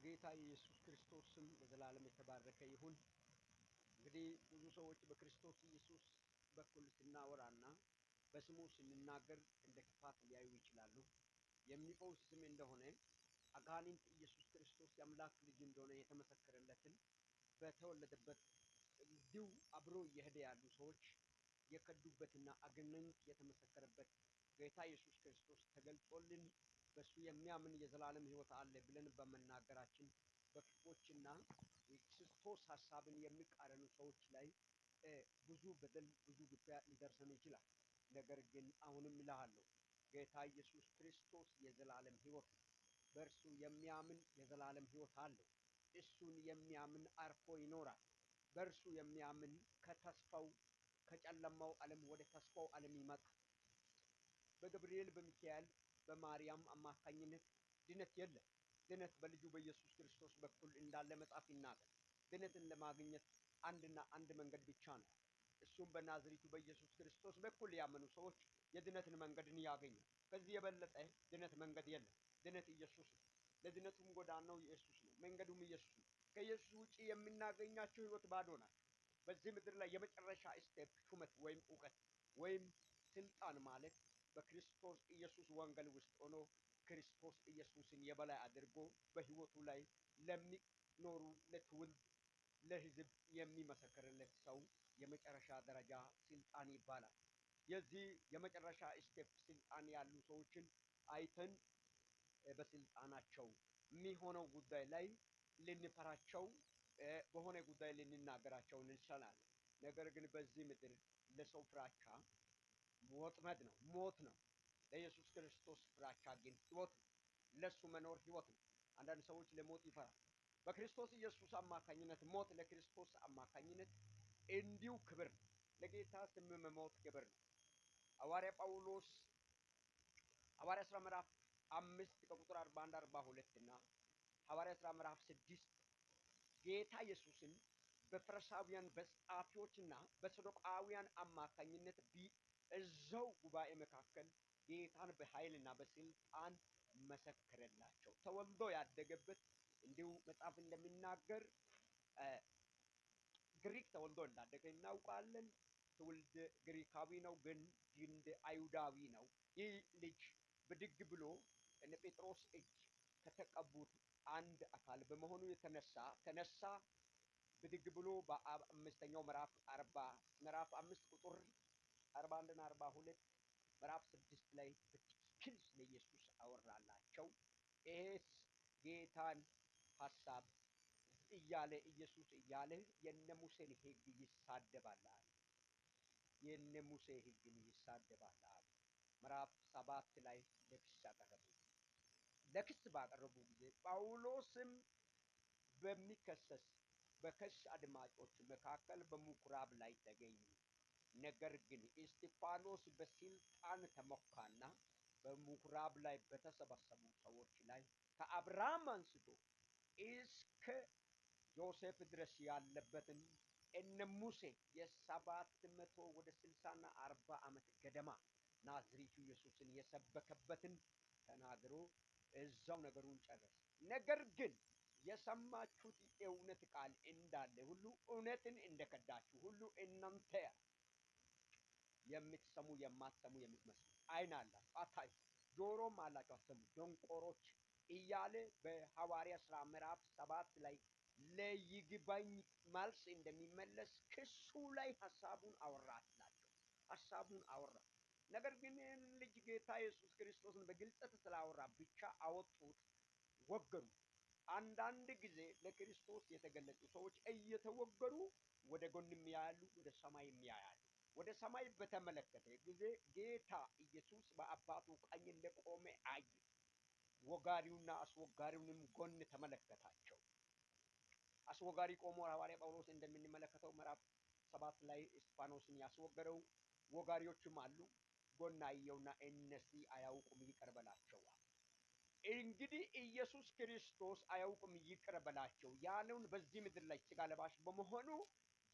የጌታ ኢየሱስ ክርስቶስ ስም ለዘላለም የተባረከ ይሁን። እንግዲህ ብዙ ሰዎች በክርስቶስ ኢየሱስ በኩል ስናወራና በስሙ ስንናገር እንደ ክፋት ሊያዩ ይችላሉ። የሚፈውስ ስም እንደሆነ አጋንንት ኢየሱስ ክርስቶስ የአምላክ ልጅ እንደሆነ የተመሰከረለትን በተወለደበት እንዲሁ አብሮ እየሄደ ያሉ ሰዎች የከዱበትና አጋንንት የተመሰከረበት ጌታ ኢየሱስ ክርስቶስ ተገልጦልን በሱ የሚያምን የዘላለም ሕይወት አለ ብለን በመናገራችን በክፎችና የክርስቶስ ሐሳብን የሚቃረኑ ሰዎች ላይ ብዙ በደል ብዙ ግፊያ ሊደርሰን ይችላል። ነገር ግን አሁንም እልሃለሁ ጌታ ኢየሱስ ክርስቶስ የዘላለም ሕይወት ነው። በእርሱ የሚያምን የዘላለም ሕይወት አለው። እሱን የሚያምን አርፎ ይኖራል። በእርሱ የሚያምን ከተስፋው ከጨለማው ዓለም ወደ ተስፋው ዓለም ይመጣል። በገብርኤል በሚካኤል በማርያም አማካኝነት ድነት የለም። ድነት በልጁ በኢየሱስ ክርስቶስ በኩል እንዳለ መጽሐፍ ይናገራል። ድነትን ለማግኘት አንድና አንድ መንገድ ብቻ ነው። እሱም በናዝሬቱ በኢየሱስ ክርስቶስ በኩል ያመኑ ሰዎች የድነትን መንገድን ያገኛሉ። ከዚህ የበለጠ ድነት መንገድ የለም። ድነት ኢየሱስ ነው። ለድነቱም ጎዳናው ኢየሱስ ነው። መንገዱም ኢየሱስ ነው። ከኢየሱስ ውጪ የምናገኛቸው ሕይወት ባዶ ናት። በዚህ ምድር ላይ የመጨረሻ ስቴፕ ሹመት ወይም እውቀት ወይም ስልጣን ማለት በክርስቶስ ኢየሱስ ወንጌል ውስጥ ሆኖ ክርስቶስ ኢየሱስን የበላይ አድርጎ በሕይወቱ ላይ ለሚኖሩ ለትውልድ ለሕዝብ የሚመሰክርለት ሰው የመጨረሻ ደረጃ ስልጣን ይባላል። የዚህ የመጨረሻ ስቴፕ ስልጣን ያሉ ሰዎችን አይተን በስልጣናቸው የሚሆነው ጉዳይ ላይ ልንፈራቸው በሆነ ጉዳይ ልንናገራቸው እንችላለን። ነገር ግን በዚህ ምድር ለሰው ፍራቻ ወጥመድ ነው፣ ሞት ነው። ለኢየሱስ ክርስቶስ ፍራቻ ግን ሕይወት ነው። ለሱ መኖር ሕይወት ነው። አንዳንድ ሰዎች ለሞት ይፈራል። በክርስቶስ ኢየሱስ አማካኝነት ሞት ለክርስቶስ አማካኝነት እንዲሁ ክብር ነው። ለጌታ ስም መሞት ክብር ነው። ሐዋርያ ጳውሎስ ሐዋርያ ሥራ ምዕራፍ 5 ከቁጥር 41 42 እና ሐዋርያ ሥራ ምዕራፍ 6 ጌታ ኢየሱስን በፈሪሳውያን በጸሐፊዎችና በሰዱቃውያን አማካኝነት እዛው ጉባኤ መካከል ጌታን በኃይልና በስልጣን መሰከረላቸው። ተወልዶ ያደገበት እንዲሁ መጽሐፍ እንደሚናገር ግሪክ ተወልዶ እንዳደገ እናውቃለን። ትውልድ ግሪካዊ ነው፣ ግን እንደ አይሁዳዊ ነው። ይህ ልጅ ብድግ ብሎ እነ ጴጥሮስ እጅ ከተቀቡት አንድ አካል በመሆኑ ተነሳ። ብድግ ብሎ በአምስተኛው ምዕራፍ 5 ቁጥር 41 እና 42 ምዕራፍ 6 ላይ በትክክል ስለ ኢየሱስ አወራላቸው። ይሄስ ጌታን ሐሳብ እያለ ኢየሱስ እያለ የነ ሙሴን ሕግ ይሳደባል። የነ ሙሴ ሕግን ይሳደባል። ምዕራፍ 7 ላይ ለክስ ባቀረቡ ጊዜ ጳውሎስም በሚከሰስ በክስ አድማጮች መካከል በምኩራብ ላይ ተገኘ። ነገር ግን እስጢፋኖስ በስልጣን ተመካና በምኩራብ ላይ በተሰበሰቡ ሰዎች ላይ ከአብርሃም አንስቶ እስከ ዮሴፍ ድረስ ያለበትን እነ ሙሴ የ700 ወደ 60 እና 40 ዓመት ገደማ ናዝሬቱ ኢየሱስን የሰበከበትን ተናግሮ እዛው ነገሩን ጨረሰ። ነገር ግን የሰማችሁት የእውነት ቃል እንዳለ ሁሉ እውነትን እንደከዳችሁ ሁሉ እናንተ የምትሰሙ የማትሰሙ የምትመስሉ ዓይን አላችሁ አታዩ፣ ጆሮም አላችሁ አትሰሙ፣ ደንቆሮች እያለ በሐዋርያ ሥራ ምዕራፍ 7 ላይ ለይግባኝ መልስ እንደሚመለስ ክሱ ላይ ሐሳቡን አወራላቸው። ሐሳቡን አወራ። ነገር ግን ልጅ ጌታ ኢየሱስ ክርስቶስን በግልጽት ስላወራ ብቻ አወጡት፣ ወገሩ። አንዳንድ ጊዜ ለክርስቶስ የተገለጡ ሰዎች እየተወገሩ ወደ ጎንም ያያሉ፣ ወደ ሰማይም ያያሉ። ወደ ሰማይ በተመለከተ ጊዜ ጌታ ኢየሱስ በአባቱ ቀኝ እንደቆመ አየ። ወጋሪውና አስወጋሪውንም ጎን ተመለከታቸው። አስወጋሪ ቆሞ ሐዋርያ ጳውሎስ እንደምንመለከተው ምዕራፍ 7 ላይ እስጢፋኖስን ያስወገረው ወጋሪዎችም አሉ። ጎን አየውና እነዚህ አያውቁም ይቅር በላቸው። እንግዲህ ኢየሱስ ክርስቶስ አያውቁም ይቅር በላቸው ያለውን በዚህ ምድር ላይ ሥጋ ለባሽ በመሆኑ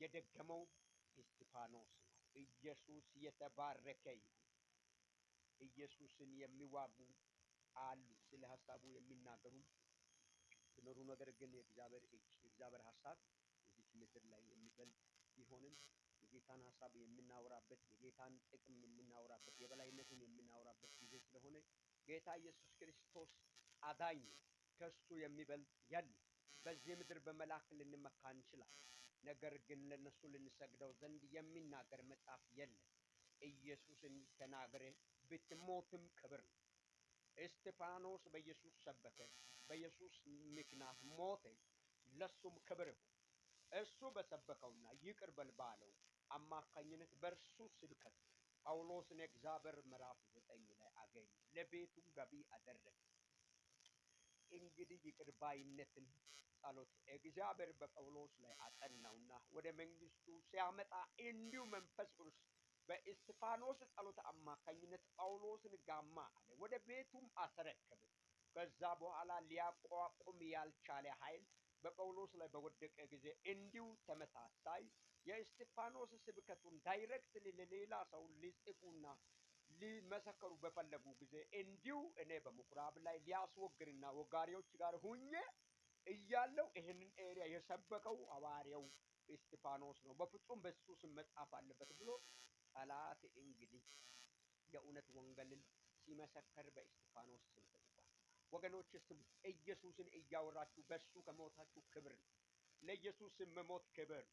የደገመው እስጢፋኖስ ነው። ኢየሱስ የተባረከ ይሁን። ኢየሱስን የሚዋጉ አሉ፣ ስለ ሐሳቡ የሚናገሩ የምትኖሩ ነገር ግን የእግዚአብሔር ሐሳብ እዚች ምድር ላይ የሚበልጥ ቢሆንም የጌታን ሐሳብ የምናወራበት የጌታን ጥቅም የምናወራበት የበላይነትን የምናወራበት ጊዜ ስለሆነ ጌታ ኢየሱስ ክርስቶስ አዳኝ ከሱ የሚበልጥ የለም። በዚህ ምድር በመላክ ልንመካ እንችላለን። ነገር ግን ለነሱ ልንሰግደው ዘንድ የሚናገር መጽሐፍ የለም። ኢየሱስን ተናግረ ብትሞትም ክብር ነው። እስጢፋኖስ በኢየሱስ ሰበከ፣ በኢየሱስ ምክንያት ሞተ፣ ለሱም ክብር ነው። እሱ በሰበከውና ይቅር በል ባለው አማካኝነት በእርሱ ስብከት ጳውሎስን እግዚአብሔር ምዕራፍ 9 ላይ አገኘ፣ ለቤቱም ገቢ አደረገ። እንግዲህ ይቅር ባይነትን ጸሎት እግዚአብሔር በጳውሎስ ላይ አጠናውና ወደ መንግስቱ ሲያመጣ እንዲሁ መንፈስ ቅዱስ በእስጢፋኖስ ጸሎት አማካኝነት ጳውሎስን ጋማ አለ፣ ወደ ቤቱም አስረከበ። ከዛ በኋላ ሊያቋቁም ያልቻለ ኃይል በጳውሎስ ላይ በወደቀ ጊዜ እንዲሁ ተመሳሳይ የእስጢፋኖስ ስብከቱን ዳይሬክት ለሌላ ሰው ሊጽፉና ሊመሰከሩ በፈለጉ ጊዜ እንዲሁ እኔ በምኩራብ ላይ ሊያስወግርና ወጋሪዎች ጋር ሁኜ እያለው ይህንን ኤሪያ የሰበከው ሐዋርያው እስጢፋኖስ ነው፣ በፍጹም በሱ ስም መጻፍ አለበት ብሎ ጠላት እንግዲህ የእውነት ወንጌልን ሲመሰከር በእስጢፋኖስ ስም ተጽፏል። ወገኖች ስም ኢየሱስን እያወራችሁ በሱ ከሞታችሁ ክብር ነው። ለኢየሱስ ስም መሞት ክብር።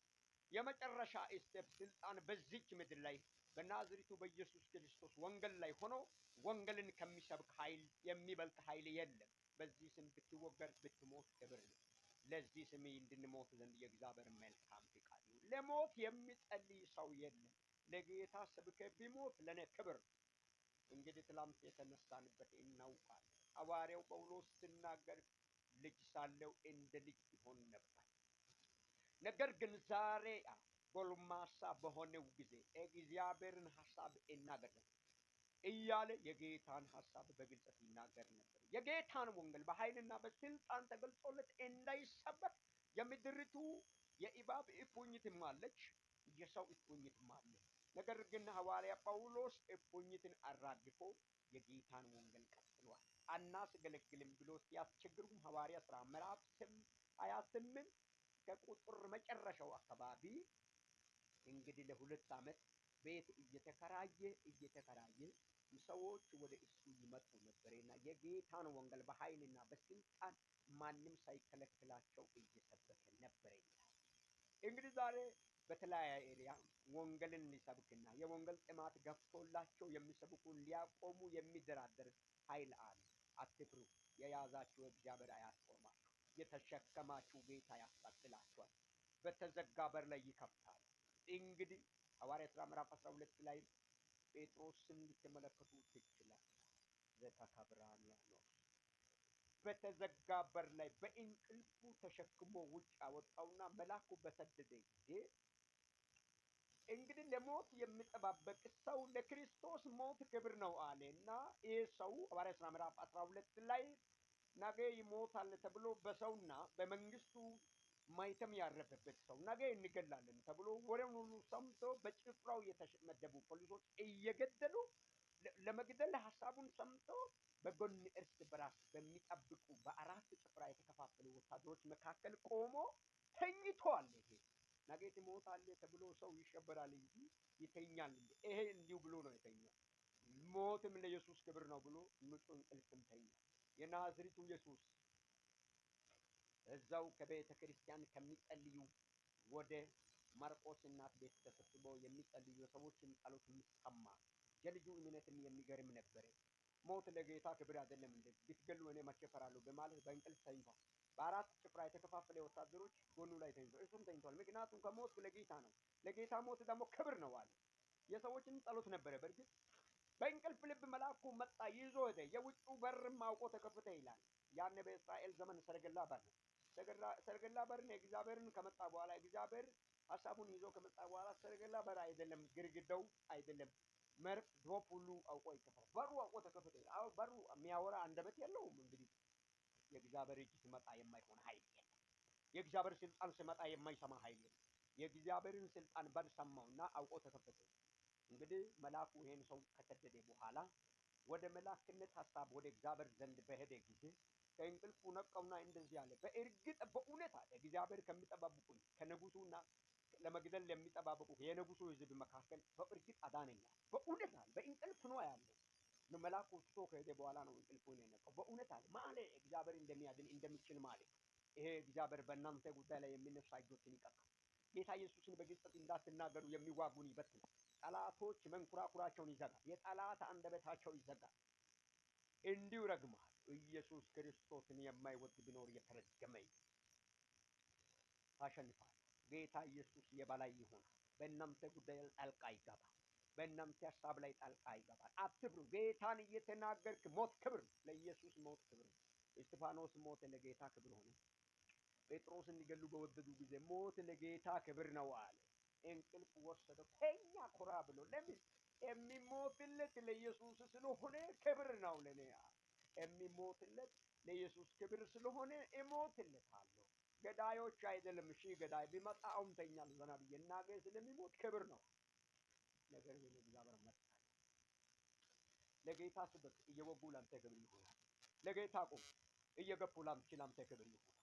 የመጨረሻ ስቴፕ ስልጣን በዚች ምድር ላይ በናዝሬቱ በኢየሱስ ክርስቶስ ወንጌል ላይ ሆኖ ወንጌልን ከሚሰብክ ኃይል የሚበልጥ ኃይል የለም። በዚህ ስም ብትወገር ብትሞት ክብር ነው። ለዚህ ስም እንድንሞት ዘንድ የእግዚአብሔር መልካም ፍቃድ ነው። ለሞት የሚጸልይ ሰው የለም። ለጌታ ሰብከ ቢሞት ለኔ ክብር። እንግዲህ ትላንት የተነሳንበት እናውቃለን። ሐዋርያው ጳውሎስ ሲናገር ልጅ ሳለው እንደ ልጅ ይሆን ነበር፣ ነገር ግን ዛሬ ጎልማሳ በሆነው ጊዜ እግዚአብሔርን ሐሳብ እናገራለሁ እያለ የጌታን ሐሳብ በግልጽ ይናገር ነበር። የጌታን ወንጌል በኃይልና በስልጣን ተገልጾለት እንዳይሰበክ የምድሪቱ የእባብ እፉኝትም አለች፣ የሰው እፉኝትም አለ። ነገር ግን ሐዋርያ ጳውሎስ እፉኝትን አራግፎ የጌታን ወንጌል ቀጥሏል። አናስገለግልም ብሎ ሲያስቸግሩም ሐዋርያ ሥራ ምዕራፍ 28 ከቁጥር መጨረሻው አካባቢ እንግዲህ ለ2 ዓመት ቤት እየተከራየ ሰዎች ወደ እሱ ይመጡ ነበርና የጌታን ወንጌል በኃይልና በስልጣን ማንም ሳይከለክላቸው እየሰበከ ነበር። እንግዲህ ዛሬ በተለያየ ኤሪያ ወንጌልን ሊሰብክና የወንጌል ጥማት ገፍቶላቸው የሚሰብኩን ሊያቆሙ የሚደራደር ኃይል አለ። አትፍሩ፣ የያዛችሁ እግዚአብሔር አያስቆማችሁ፣ የተሸከማችሁ ጌታ ያስቀጥላችኋል፣ በተዘጋ በር ላይ ይከፍታል። እንግዲህ ሐዋርያት ሥራ ምዕራፍ 12 ላይ ጴጥሮስን ልትመለከቱ ትችላላችሁ። ዘተከብራን ያለው በተዘጋ በር ላይ በእንቅልፉ ተሸክሞ ውጭ አወጣውና መልአኩ በሰደደ ጊዜ እንግዲህ ለሞት የሚጠባበቅ ሰው ለክርስቶስ ሞት ክብር ነው አለና ይህ ሰው ሐዋርያት ሥራ ምዕራፍ 12 ላይ ነገ ይሞታል ተብሎ በሰውና በመንግስቱ ማይተም ያረፈበት ሰው ነገ እንገላለን ተብሎ ወሬውን ሁሉ ሰምቶ በጭፍራው የተመደቡ ፖሊሶች እየገደሉ ለመግደል ሐሳቡን ሰምቶ በጎን እርስ በራስ በሚጠብቁ በአራት ጭፍራ የተከፋፈሉ ወታደሮች መካከል ቆሞ ተኝቷል። ነገ ትሞታለህ ተብሎ ሰው ይሸበራል እንጂ ይተኛል። ይሄ እንዲሁ ብሎ ነው የተኛው። ሞትም ለኢየሱስ ክብር ነው ብሎ ንጹህ እንቅልፍም ተኛ። የናዝሬቱ ኢየሱስ እዛው ከቤተ ክርስቲያን ከሚጸልዩ ወደ ማርቆስ እናት ቤት ተሰብስበው የሚጸልዩ ሰዎችን ጸሎት የሚሰማ የልጁ እምነትም የሚገርም ነበር። ሞት ለጌታ ክብር አይደለም እንዴ? ብትገሉ እኔ መቼ እፈራለሁ በማለት በእንቅልፍ ተኝቷል። በአራት ጭፍራ የተከፋፈለ ወታደሮች ጎኑ ላይ ተኝቷል፣ እሱም ተኝቷል። ምክንያቱም ከሞት ለጌታ ነው፣ ለጌታ ሞት ደግሞ ክብር ነው አለ። የሰዎችን ጸሎት ነበረ። በእርግጥ በእንቅልፍ ልብ መልአኩ መጣ፣ ይዞ ሄደ። የውጭው በርም አውቆ ተከፈተ ይላል። ያኔ በእስራኤል ዘመን ሰረገላ በር ነው። ሰረገላ በር እግዚአብሔርን ከመጣ በኋላ እግዚአብሔር ሐሳቡን ይዞ ከመጣ በኋላ ሰረገላ በር አይደለም፣ ግርግዳው አይደለም፣ መርፍ ዶፍ ሁሉ አውቆ ይከፈታል። በሩ አውቆ ተከፈተ። አዎ በሩ የሚያወራ አንደበት የለውም። እንግዲህ የእግዚአብሔር እጅ ሲመጣ የማይሆን ኃይል የለም። የእግዚአብሔር ስልጣን ሲመጣ የማይሰማ ኃይል የለም። የእግዚአብሔርን ስልጣን በር ሰማውና አውቆ ተከፈተ። እንግዲህ መልአኩ ይሄን ሰው ከሰደደ በኋላ ወደ መላክነት ሐሳብ ወደ እግዚአብሔር ዘንድ በሄደ ጊዜ ከእንቅልፉ ነቃውና እንደዚህ አለ፣ በእርግጥ በእውነት አለ እግዚአብሔር ከሚጠባበቁኝ ከንጉሱና ለመግደል ለሚጠባበቁ የንጉሱ ሕዝብ መካከል በእርግጥ አዳነኛ። በእውነት አለ። በእንቅልፍ ነው ያለው። መልአኩ ትቶ ከሄደ በኋላ ነው እንቅልፉን የነቃው። በእውነት አለ ማለ እግዚአብሔር እንደሚያድን እንደሚችል ማለ። ይሄ እግዚአብሔር በእናንተ ጉዳይ ላይ የሚነሳ እጆችን ይቀጣል። ጌታ ኢየሱስን በግልጽ እንዳትናገሩ የሚዋጉን ይበትናል። ጠላቶች መንኩራኩራቸውን ይዘጋል። የጠላት አንደበታቸው ይዘጋል። እንዲሁ ረግማል። ኢየሱስ ክርስቶስን የማይወድ ቢኖር የተረገመ ታሸንፋል። ጌታ ኢየሱስ የበላይ ይሆናል። በእናንተ ጉዳይ ጣልቃ ይገባል። በእናንተ ሀሳብ ላይ ጣልቃ ይገባል። አትፍሩ። ጌታን እየተናገርክ ሞት ክብር፣ ለኢየሱስ ሞት ክብር። እስጢፋኖስ ሞት ለጌታ ክብር ሆነ። ጴጥሮስን ሊገሉ በወደዱ ጊዜ ሞት ለጌታ ክብር ነው አለ። እንቅልፍ ወሰደው። ከኛ ኮራ ብሎ ለምን የሚሞትለት ለኢየሱስ ስለሆነ ክብር ነው ለኔ። የሚሞትለት ለኢየሱስ ክብር ስለሆነ እሞትለታለሁ። ገዳዮች አይደለም። እሺ ገዳይ ቢመጣ አሁን ተኛለሁ ዘና ብዬ እናገ ስለሚሞት ክብር ነው። ነገር ግን እግዚአብሔር መጣ። ለጌታ ስበክ እየወጉ ላንተ ክብር ይሆናል። ለጌታ ቁም እየገፉ ላንተ ክብር ይሆናል።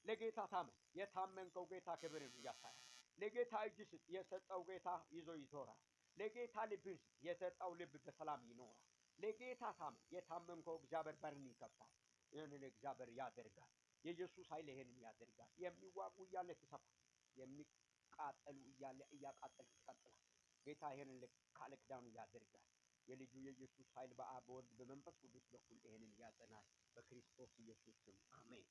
ለጌታ ታመን። የታመንከው ጌታ ክብርን ያሳያል። ለጌታ እጅ ስጥ። የሰጠው ጌታ ይዞ ይዞራል። ለጌታ ልብን ስጥ። የሰጠው ልብ በሰላም ይኖራል። ለጌታ ታመን። የታመንከው እግዚአብሔር በርን ይከፍታል። ይህንን እግዚአብሔር ያደርጋል። የኢየሱስ ኃይል ይሄንን ያደርጋል። የሚዋጉ እያለ ትሰፋል። የሚቃጠሉ እያለ እያቃጠል ትቀጥላል። ጌታ ይሄንን ቃል ኪዳኑ ያደርጋል። የልጁ የኢየሱስ ኃይል በአብ በወልድ በመንፈስ ቅዱስ በኩል ይሄንን ያጸናል። በክርስቶስ ኢየሱስ ስም አሜን።